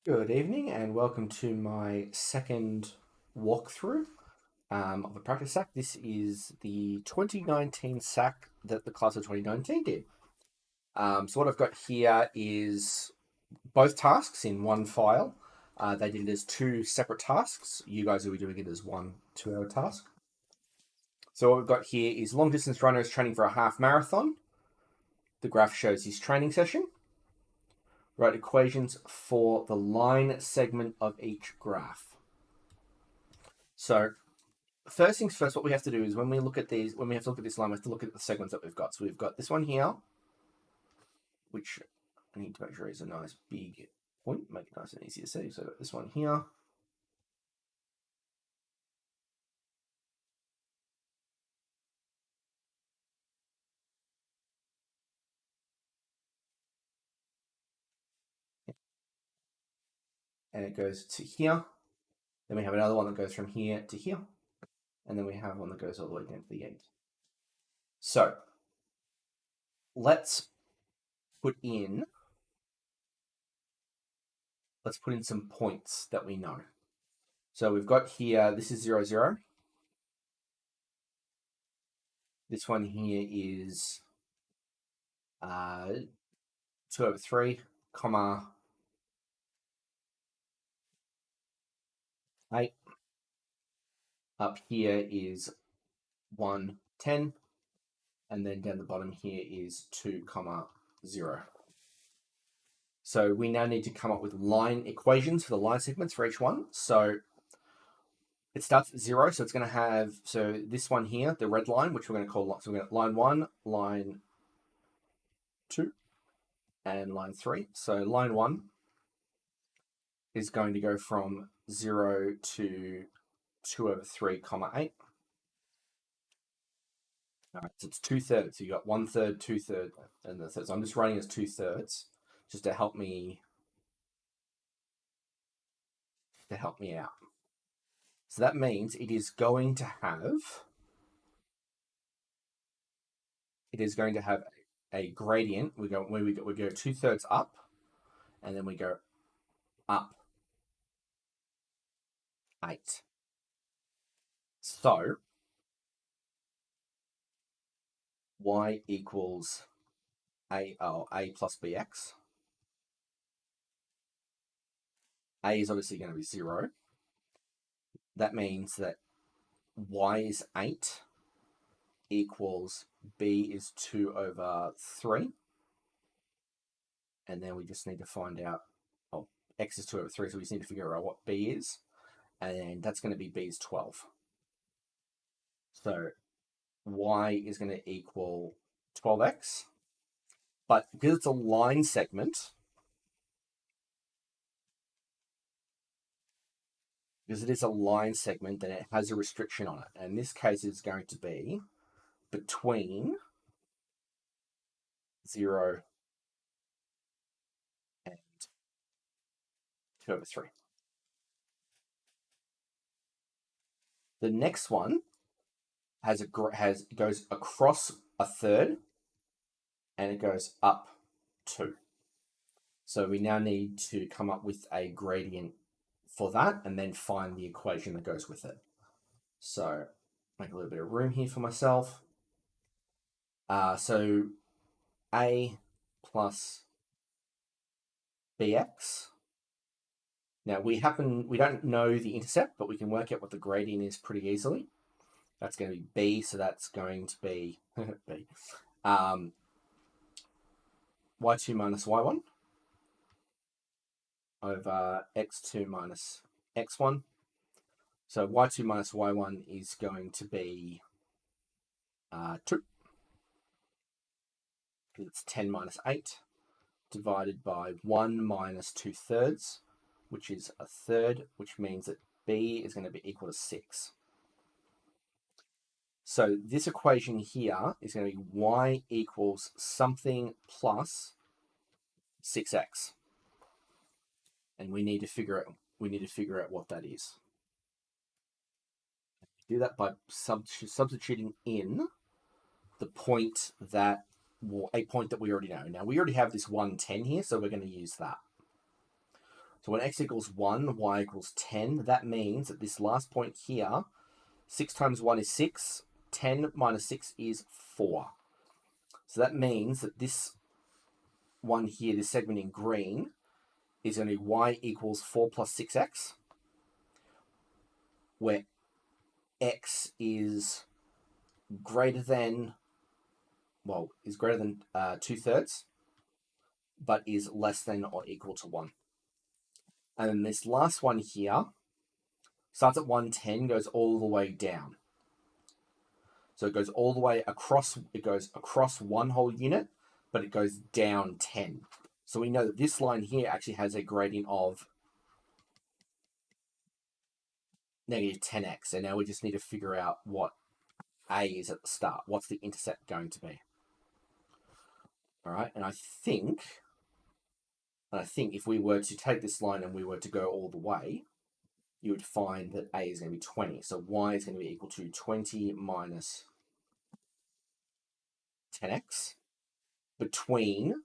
Good evening and welcome to my second walkthrough of the Practice SAC. This is the 2019 SAC that the class of 2019 did. So what I've got here is both tasks in one file. They did it as two separate tasks. You guys will be doing it as one 2-hour task. So what we've got here is long distance runners training for a half marathon. The graph shows his training session. Write equations for the line segment of each graph. So first things first, what we have to do is when we look at these, when we have to look at this line, we have to look at the segments that we've got. So we've got this one here, which I need to make sure is a nice big point, make it nice and easy to see. So I've got this one here. And it goes to here. Then we have another one that goes from here to here. And then we have one that goes all the way down to the end. So let's put in some points that we know. So we've got here, this is 0, 0. This one here is 2/3, comma 8. Up here is 1, 10. And then down the bottom here is 2, 0. So we now need to come up with line equations for the line segments for each one. So it starts at 0, so it's going to have, so this one here, the red line, which we're going to call, so we're going to line 1, line 2, and line 3. So line 1 is going to go from 0 to 2/3, 8. All right, so it's 2/3. So you got 1/3, 2/3, and the third. So I'm just writing as 2/3 just to help me out. So that means it is going to have a gradient. We go 2/3 up, and then we go up 8. So y equals a plus bx. A is obviously going to be 0. That means that y is 8 equals b is 2/3. And then we just need to find out, x is 2/3, so we just need to figure out what b is. And that's going to be b is 12. So y is going to equal 12x. But because it's a line segment, then it has a restriction on it. And in this case, it's going to be between 0 and 2/3. The next one goes across 1/3, and it goes up 2. So we now need to come up with a gradient for that and then find the equation that goes with it. So make a little bit of room here for myself. So a plus bx. Now we don't know the intercept, but we can work out what the gradient is pretty easily. That's going to be b, so that's going to be b. Y2 minus y1 over x2 minus x1. So y2 minus y1 is going to be 2. It's 10 minus 8 divided by 1 minus 2/3, which is 1/3, which means that b is going to be equal to 6. So this equation here is going to be y equals something plus 6x. And we need to figure out what that is. Do that by substituting in the point that, a point that we already know. Now we already have this 110 here, so we're going to use that. So when x equals 1, y equals 10, that means that this last point here, 6 times 1 is 6, 10 minus 6 is 4. So that means that this one here, this segment in green, is going to be y equals 4 plus 6x, where x is greater than, is greater than 2/3, but is less than or equal to 1. And then this last one here starts at 110, goes all the way down. So it goes all the way across, it goes across one whole unit, but it goes down 10. So we know that this line here actually has a gradient of negative 10x. And now we just need to figure out what a is at the start. What's the intercept going to be? All right, and I think if we were to take this line and we were to go all the way, you would find that a is going to be 20. So y is going to be equal to 20 minus 10x between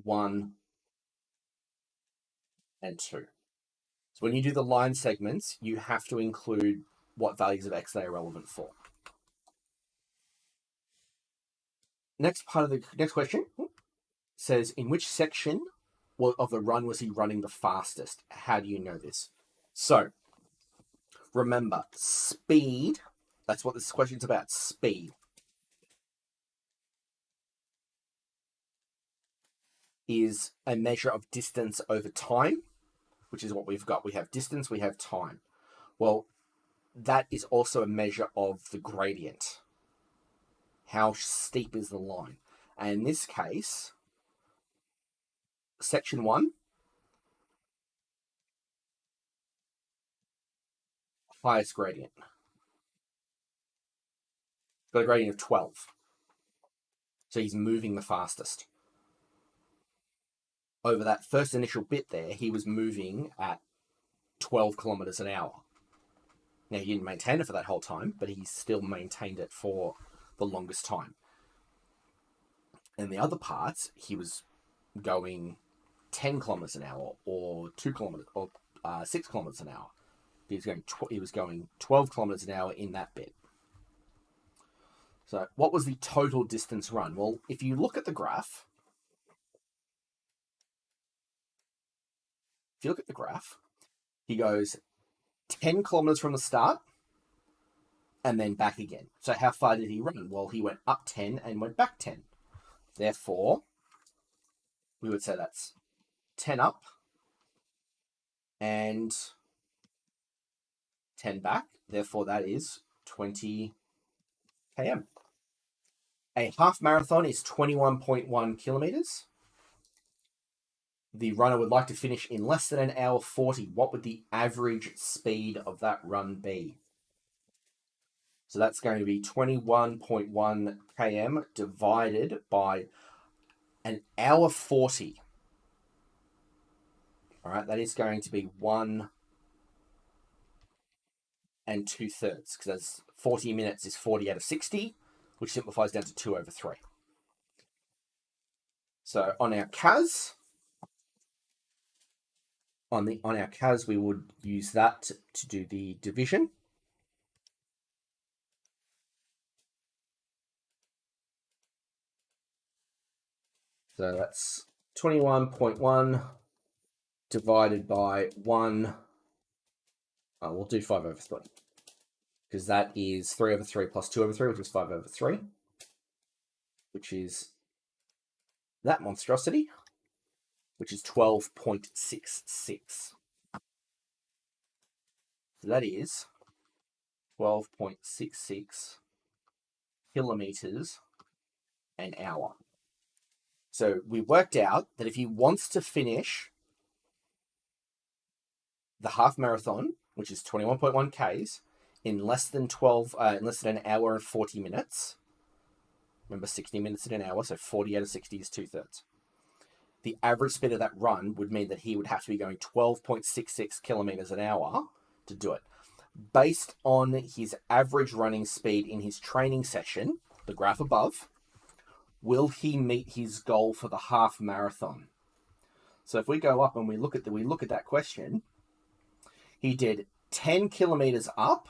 1 and 2. So when you do the line segments, you have to include what values of x they are relevant for. Next question says, in which section of the run was he running the fastest? How do you know this? So remember, speed, that's what this question's about, speed. Is a measure of distance over time, which is what we've got. We have distance, we have time. Well, that is also a measure of the gradient. How steep is the line? And in this case, section 1, highest gradient. Got a gradient of 12. So he's moving the fastest. Over that first initial bit there, he was moving at 12 kilometers an hour. Now, he didn't maintain it for that whole time, but he still maintained it for the longest time. And the other parts, he was going 10 kilometers an hour or 2 kilometers or 6 kilometers an hour. He was going 12 kilometers an hour in that bit. So what was the total distance run? Well, if you look at the graph, he goes 10 kilometers from the start and then back again. So how far did he run? Well, he went up 10 and went back 10. Therefore, we would say that's 10 up and 10 back. Therefore, that is 20 km. A half marathon is 21.1 kilometers. The runner would like to finish in less than an hour 40. What would the average speed of that run be? So that's going to be 21.1 km divided by an hour 40. All right, that is going to be 1 2/3, because that's 40 minutes is 40 out of 60, which simplifies down to 2/3. So on our CAS, we would use that to do the division. So that's 21.1 divided by 1. We'll do 5/3, because that is 3/3 plus 2/3, which is 5/3, which is that monstrosity, which is 12.66. So that is 12.66 kilometers an hour. So we worked out that if he wants to finish the half marathon, which is 21.1 Ks, in less than an hour and 40 minutes. Remember, 60 minutes in an hour, so 40 out of 60 is 2/3. The average speed of that run would mean that he would have to be going 12.66 kilometers an hour to do it. Based on his average running speed in his training session, the graph above, will he meet his goal for the half marathon? So if we go up and we look at that question, he did 10 kilometers up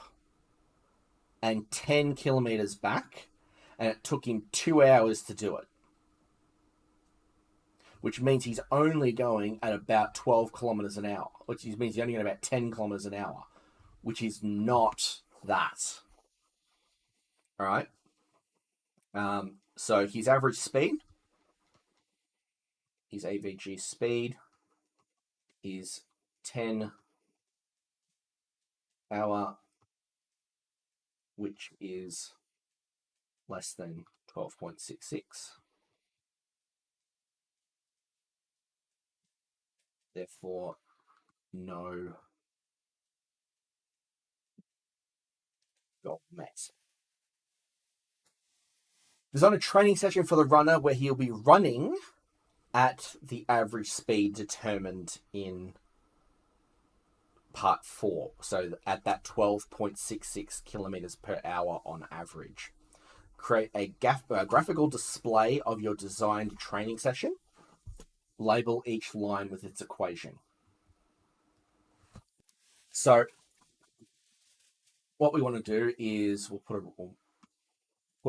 and 10 kilometers back, and it took him 2 hours to do it, which means he's only going at about 12 kilometers an hour, which means he's only going about 10 kilometers an hour, which is not that. All right. So his average speed, his AVG speed is 10 hour, which is less than 12.66. Therefore, no goal met. Design a training session for the runner where he'll be running at the average speed determined in part 4. So at that 12.66 kilometers per hour on average. Create a graphical display of your designed training session. Label each line with its equation. So what we want to do is we'll put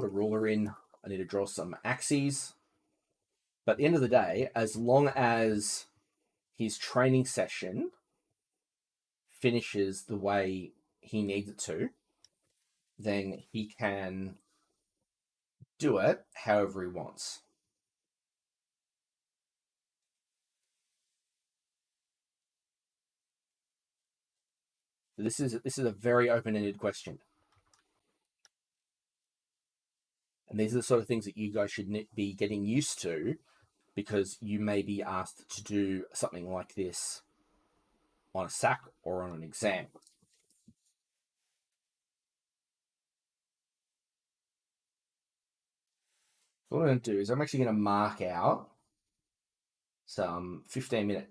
a ruler in. I need to draw some axes. But at the end of the day, as long as his training session finishes the way he needs it to, then he can do it however he wants. This is a very open-ended question. And these are the sort of things that you guys should be getting used to, because you may be asked to do something like this on a SAC or on an exam. So what I'm going to do is I'm actually going to mark out some 15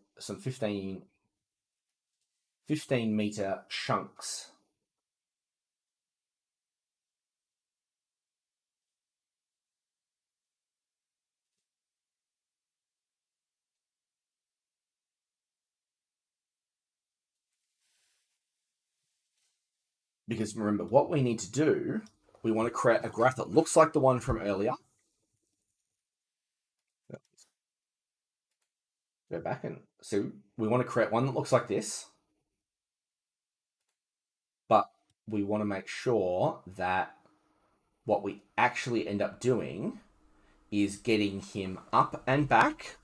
meter chunks. Because remember, what we need to do, we want to create a graph that looks like the one from earlier. Go back and so we want to create one that looks like this, but we want to make sure that what we actually end up doing is getting him up and back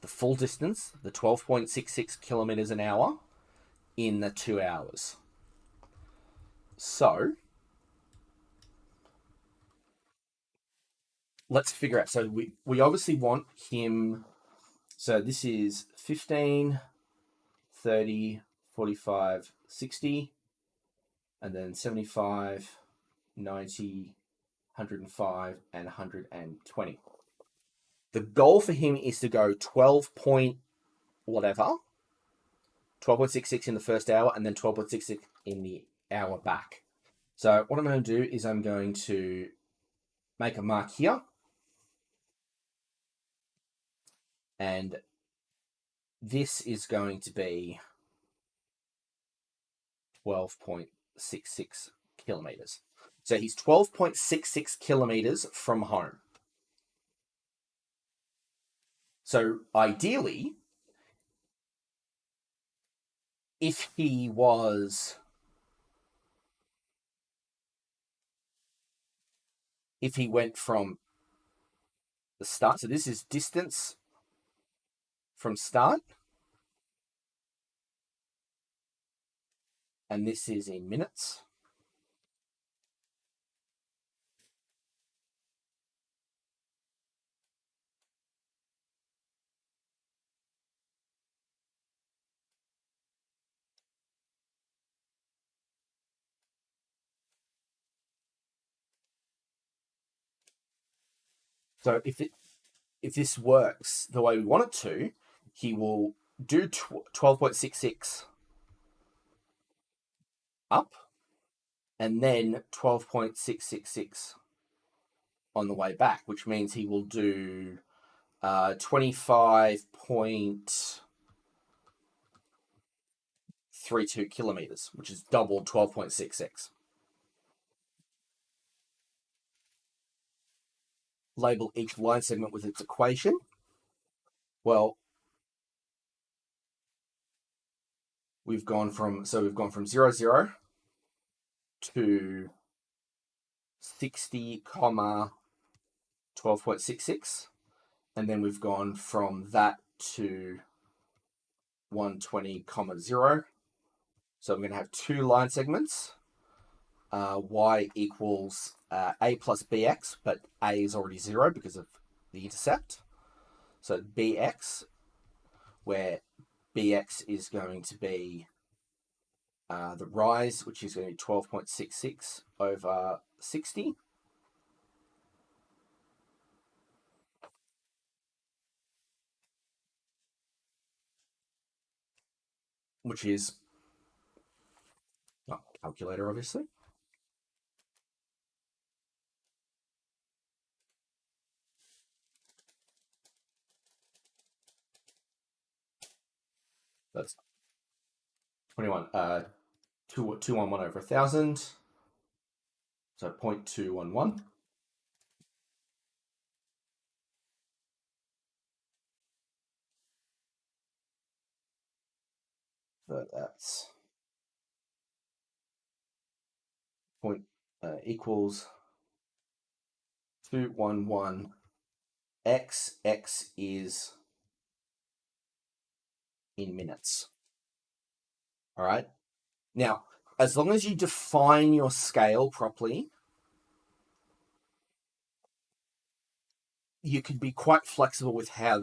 the full distance, the 12.66 kilometers an hour, in the 2 hours. So let's figure out. So we obviously want him. So this is 15, 30, 45, 60, and then 75, 90, 105, and 120. The goal for him is to go 12 point whatever, 12.66 in the first hour, and then 12.66 in the hour back. So what I'm going to do is I'm going to make a mark here, and this is going to be 12.66 kilometers. So he's 12.66 kilometers from home. So ideally, if he went from the start, so this is distance from start, and this is in minutes. So if this works the way we want it to, he will do 12.66 up, and then 12.666 on the way back, which means he will do 25.32 kilometers, which is double 12.66. Label each line segment with its equation. Well, we've gone from 0, 0 to 60, 12.66, and then we've gone from that to 120, 0. So I'm going to have two line segments. Y equals a plus bx, but a is already 0 because of the intercept. So bx, where bx is going to be the rise, which is going to be 12.66 over 60. Which is not calculator, obviously. That's 21. 211 over 1,000. So 0.211. So that's equals 211 x. X is in minutes. All right. Now, as long as you define your scale properly, you can be quite flexible with how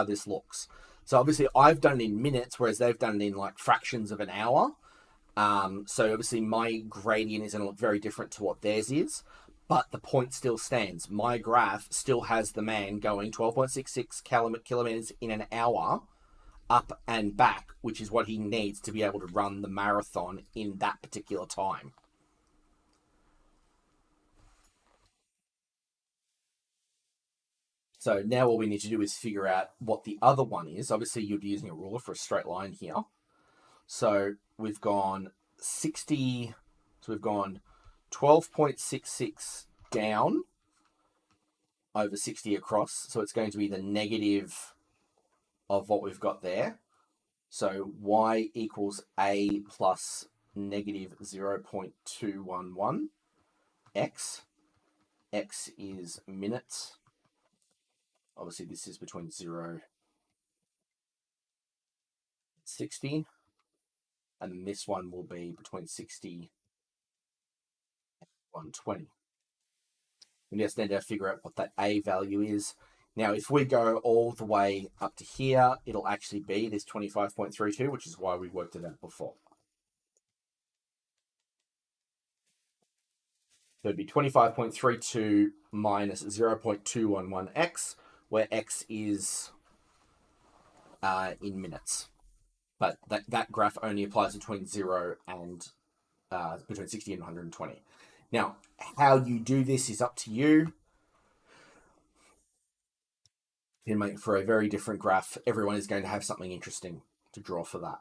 this looks. So obviously, I've done it in minutes, whereas they've done it in like fractions of an hour. So obviously, my gradient is going to look very different to what theirs is, but the point still stands. My graph still has the man going 12.66 kilometers in an hour up and back, which is what he needs to be able to run the marathon in that particular time. So now all we need to do is figure out what the other one is. Obviously, you'd be using a ruler for a straight line here. So we've gone 60, so we've gone 12.66 down over 60 across. So it's going to be the negative of what we've got there. So y equals a plus negative 0.211 x. X is minutes. Obviously, this is between 0 and 60. And then this one will be between 60 and 120. We just need to figure out what that A value is. Now, if we go all the way up to here, it'll actually be this 25.32, which is why we worked it out before. So it'd be 25.32 minus 0.211x, where x is in minutes. But that graph only applies between 0 and between 60 and 120. Now, how you do this is up to you. You can make for a very different graph. Everyone is going to have something interesting to draw for that.